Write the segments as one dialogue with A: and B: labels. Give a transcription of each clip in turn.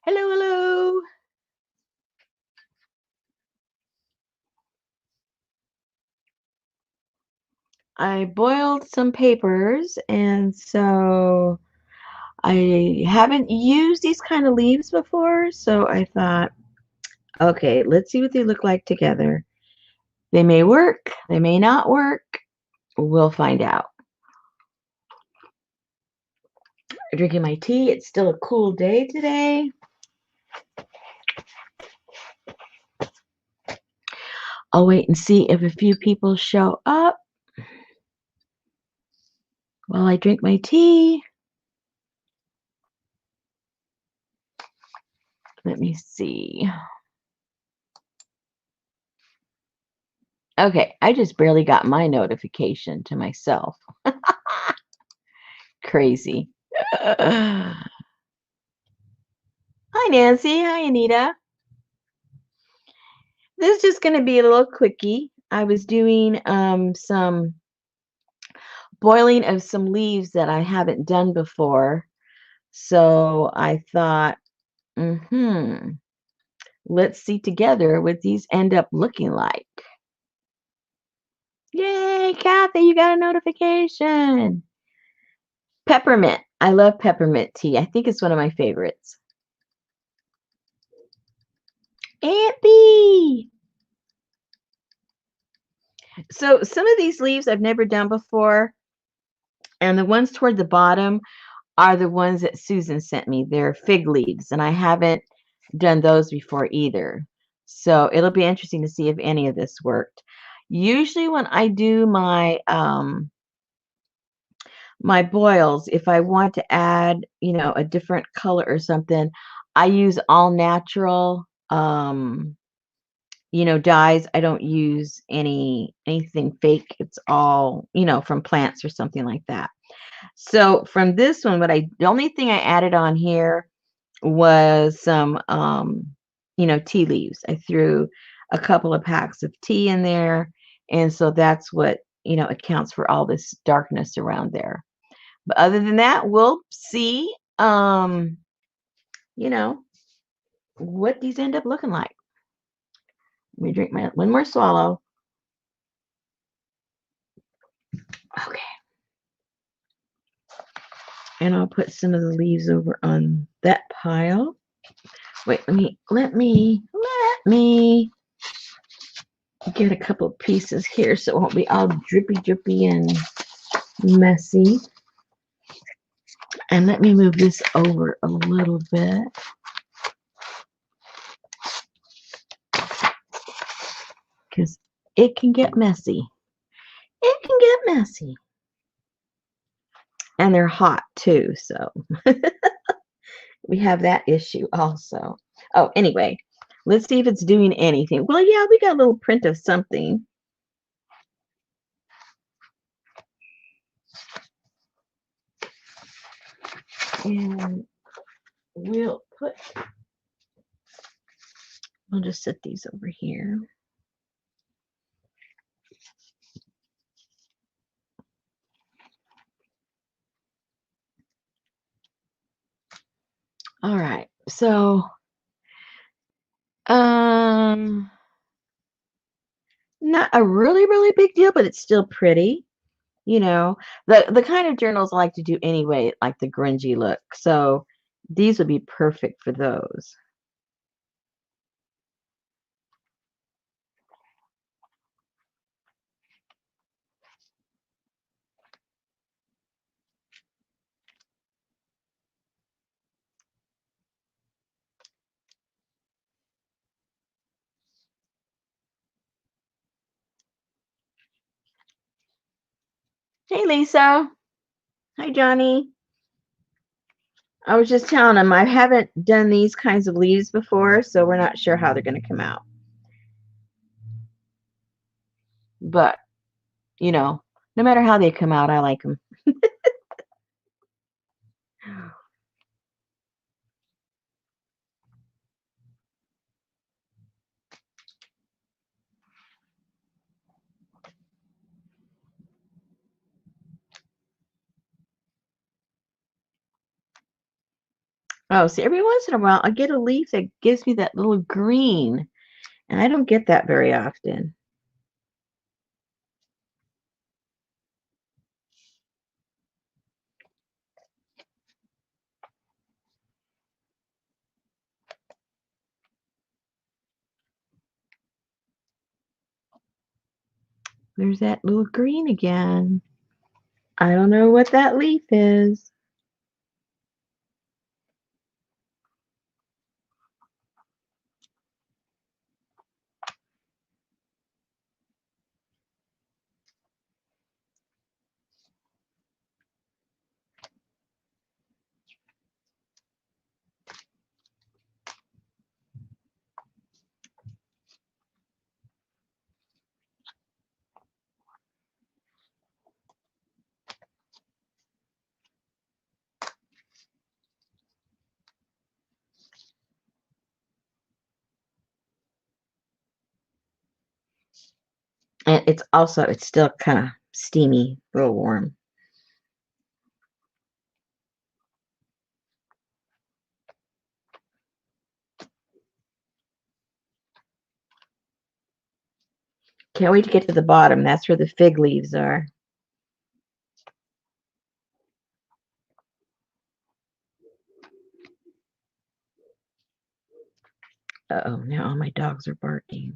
A: Hello, hello. I boiled some papers, and so I haven't used these kind of leaves before, so I thought, okay, let's see what they look like together. They may work, they may not work. We'll find out. I'm drinking my tea. It's still a cool day today. I'll wait and see if a few people show up while I drink my tea. Let me see. Okay, I just barely got my notification to myself. Crazy. Hi, Nancy. Hi, Anita. This is just going to be a little quickie. I was doing some boiling of some leaves that I haven't done before. So I thought, let's see together what these end up looking like. Yay, Kathy, you got a notification. Peppermint. I love peppermint tea. I think it's one of my favorites. Aunt B. So some of these leaves I've never done before, and the ones toward the bottom are the ones that Susan sent me. They're fig leaves, and I haven't done those before either. So it'll be interesting to see if any of this worked. Usually when I do my boils, if I want to add, a different color or something, I use all natural dyes. I don't use anything fake. It's all, from plants or something like that. So from this one, the only thing I added on here was some, tea leaves. I threw a couple of packs of tea in there. And so that's what, accounts for all this darkness around there. But other than that, we'll see, you know, what these end up looking like. Let me drink my one more swallow. Okay. And I'll put some of the leaves over on that pile. Wait, let me get a couple pieces here so it won't be all drippy and messy. And let me move this over a little bit. Because it can get messy. It can get messy. And they're hot too, so we have that issue also. Oh, anyway, let's see if it's doing anything. Well, yeah, we got a little print of something. And we'll just set these over here. All right, so not a really big deal, but it's still pretty. The kind of journals I like to do anyway, like the grungy look. So these would be perfect for those. Hey, Lisa. Hi, Johnny. I was just telling them I haven't done these kinds of leaves before, so we're not sure how they're going to come out. But, no matter how they come out, I like them. Oh, see, every once in a while I get a leaf that gives me that little green, and I don't get that very often. There's that little green again. I don't know what that leaf is. And it's still kind of steamy, real warm. Can't wait to get to the bottom. That's where the fig leaves are. Uh-oh, now all my dogs are barking.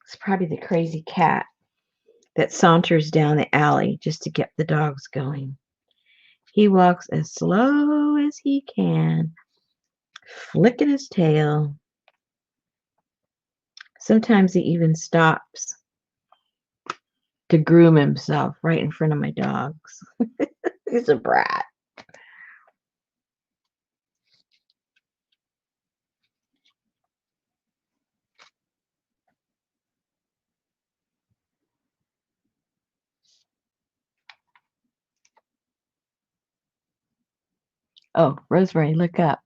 A: It's probably the crazy cat that saunters down the alley just to get the dogs going. He walks as slow as he can, flicking his tail. Sometimes he even stops to groom himself right in front of my dogs. He's a brat. Oh, Rosemary, look up.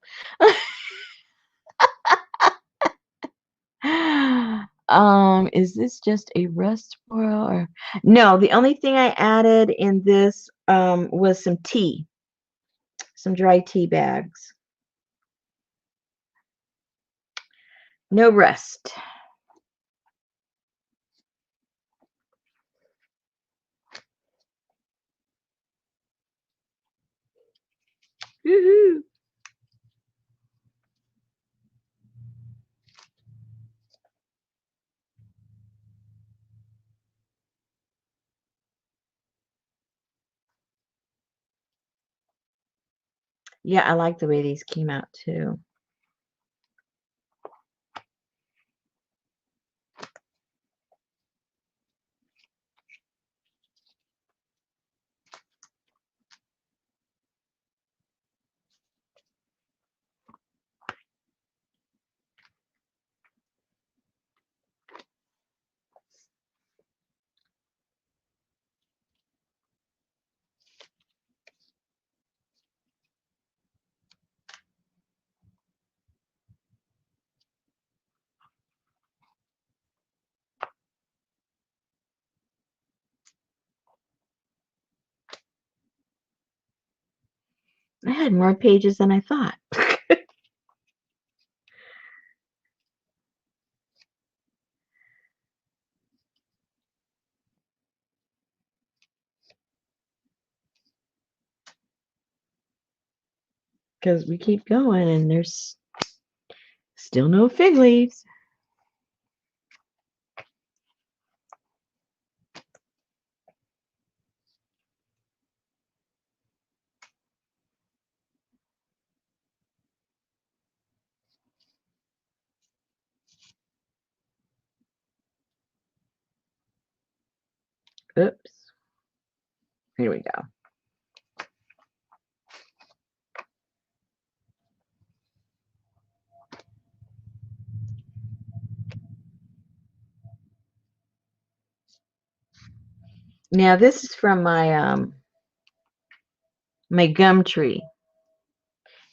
A: Is this just a rust spoil or no? The only thing I added in this was some tea, some dry tea bags. No rust. Woohoo! Yeah, I like the way these came out too. I had more pages than I thought. Because we keep going and there's still no fig leaves. Oops. Here we go. Now this is from my gum tree,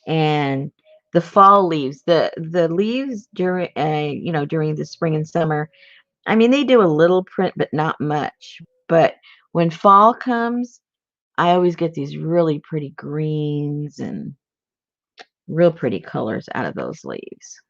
A: and the fall leaves, the leaves during during the spring and summer. I mean, they do a little print, but not much. But when fall comes, I always get these really pretty greens and real pretty colors out of those leaves.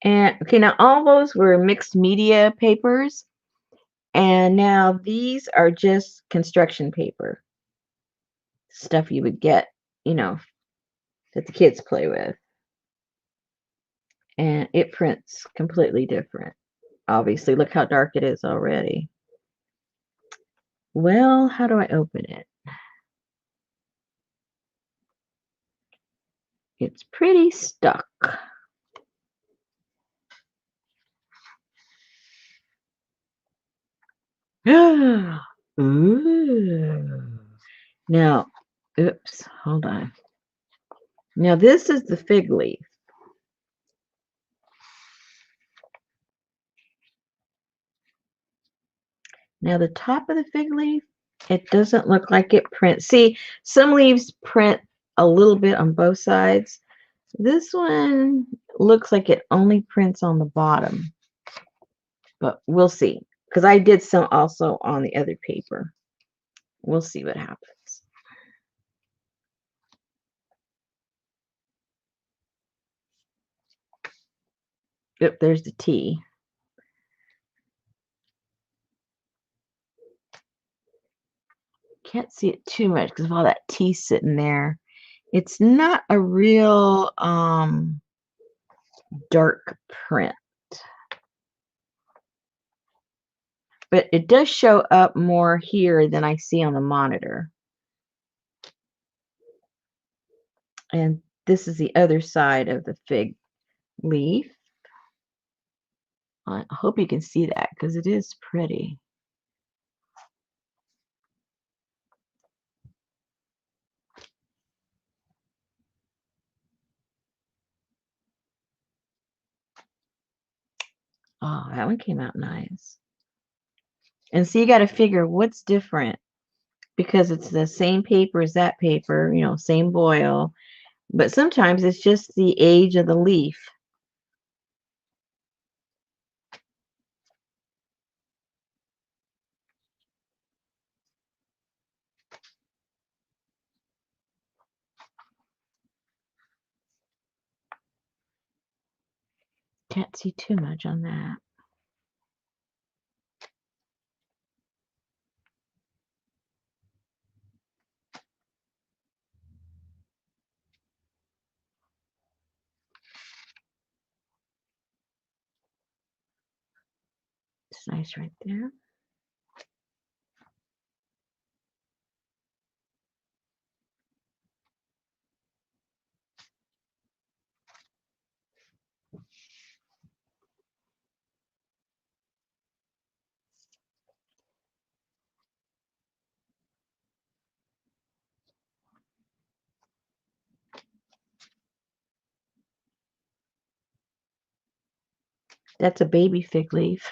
A: And okay, now all those were mixed media papers, and now these are just construction paper, stuff you would get, you know, that the kids play with. And it prints completely different. Obviously, look how dark it is already. Well, how do I open it? It's pretty stuck. Ooh. Now, oops, hold on. Now, this is the fig leaf. Now, the top of the fig leaf, it doesn't look like it prints. See, some leaves print a little bit on both sides. This one looks like it only prints on the bottom, but we'll see. Because I did some also on the other paper. We'll see what happens. Yep, there's the T. Can't see it too much because of all that T sitting there. It's not a real dark print, but it does show up more here than I see on the monitor. And this is the other side of the fig leaf. I hope you can see that because it is pretty. Oh, that one came out nice. And so you got to figure what's different because it's the same paper as that paper, same boil, but sometimes it's just the age of the leaf. Can't see too much on that. It's nice right there. That's a baby fig leaf.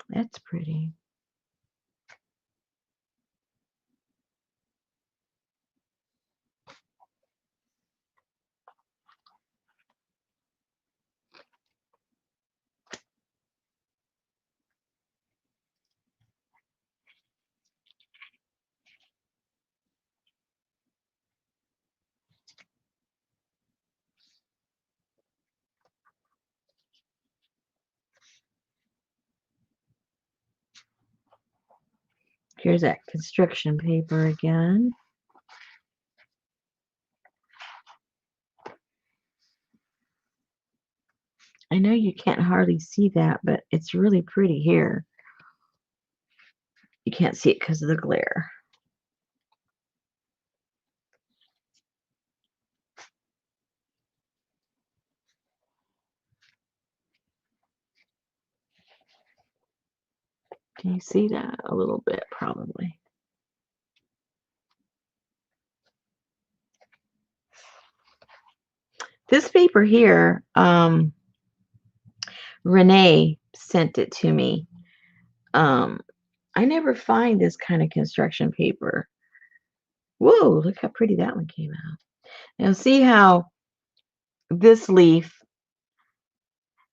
A: That's pretty. Here's that construction paper again. I know you can't hardly see that, but it's really pretty here. You can't see it because of the glare. Can you see that a little bit? Probably. This paper here, Renee sent it to me. Um, I never find this kind of construction paper. Whoa, look how pretty that one came out. Now see how this leaf,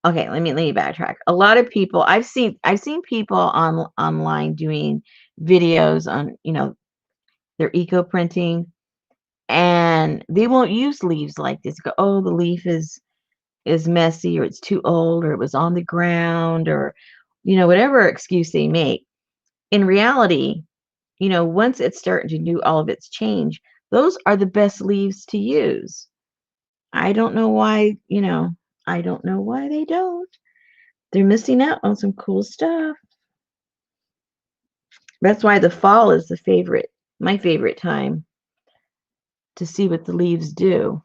A: okay, let me backtrack. A lot of people I've seen people online doing videos on, their eco printing, and they won't use leaves like this. Go, oh, the leaf is messy, or it's too old, or it was on the ground, or whatever excuse they make. In reality, once it's starting to do all of its change, those are the best leaves to use. I don't know why, I don't know why they don't. They're missing out on some cool stuff. That's why the fall is my favorite time to see what the leaves do.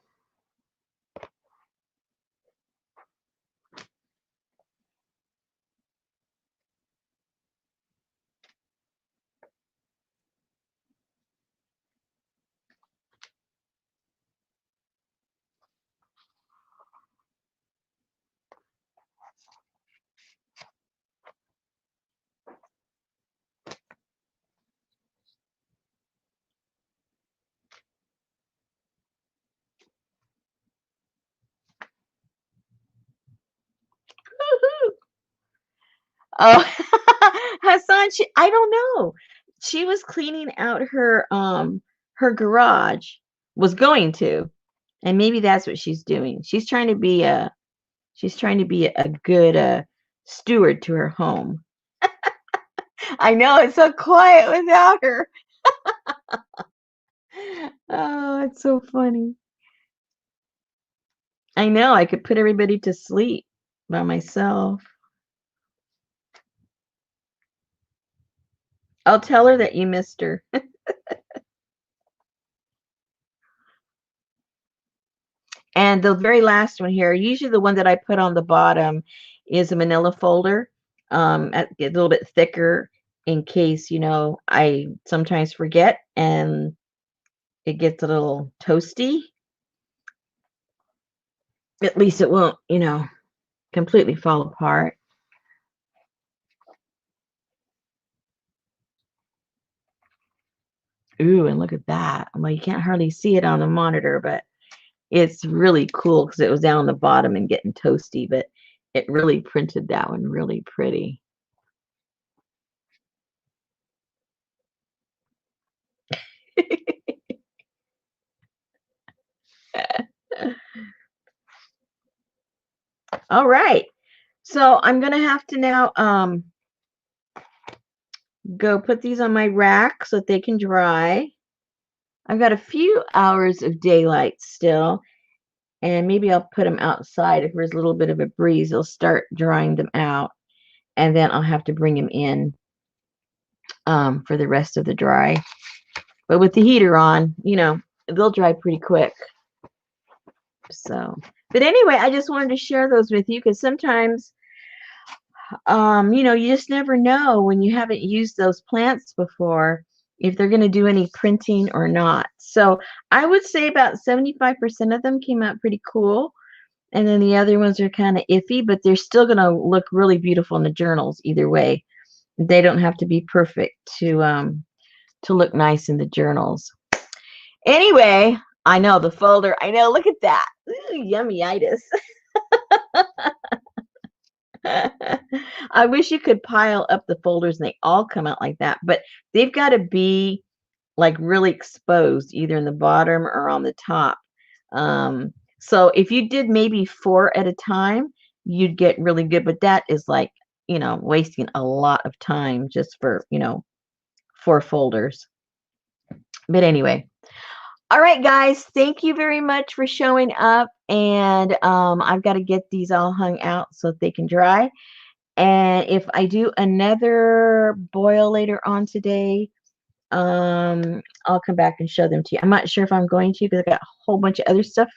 A: Oh, Hassan, I don't know. She was cleaning out her garage, was going to, and maybe that's what she's doing. She's trying to be a good steward to her home. I know it's so quiet without her. Oh, it's so funny. I know I could put everybody to sleep by myself. I'll tell her that you missed her. And the very last one here, usually the one that I put on the bottom is a manila folder, a little bit thicker in case, I sometimes forget and it gets a little toasty. At least it won't, completely fall apart. Ooh, and look at that. Well, you can't hardly see it on the monitor, but it's really cool because it was down on the bottom and getting toasty, but it really printed that one really pretty. All right. So I'm gonna have to now go put these on my rack so that they can dry. I've got a few hours of daylight still, and maybe I'll put them outside. If there's a little bit of a breeze, it'll start drying them out, and then I'll have to bring them in for the rest of the dry. But with the heater on, they'll dry pretty quick. So, but anyway, I just wanted to share those with you because sometimes, you just never know when you haven't used those plants before if they're going to do any printing or not. So I would say about 75% of them came out pretty cool. And then the other ones are kind of iffy, but they're still going to look really beautiful in the journals either way. They don't have to be perfect to look nice in the journals. Anyway, I know the folder. I know. Look at that. Ooh, yummyitis. I wish you could pile up the folders and they all come out like that, but they've got to be like really exposed either in the bottom or on the top. So if you did maybe 4 at a time, you'd get really good, but that is like, wasting a lot of time just for, 4 folders. But anyway, all right, guys, thank you very much for showing up. And I've got to get these all hung out so they can dry. And if I do another boil later on today, I'll come back and show them to you. I'm not sure if I'm going to because I got a whole bunch of other stuff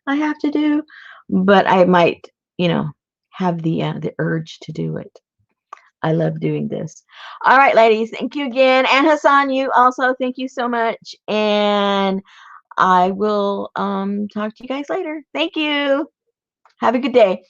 A: I have to do, but I might, have the urge to do it. I love doing this. All right, ladies, thank you again. And Hassan, you also, thank you so much. And I will talk to you guys later. Thank you. Have a good day.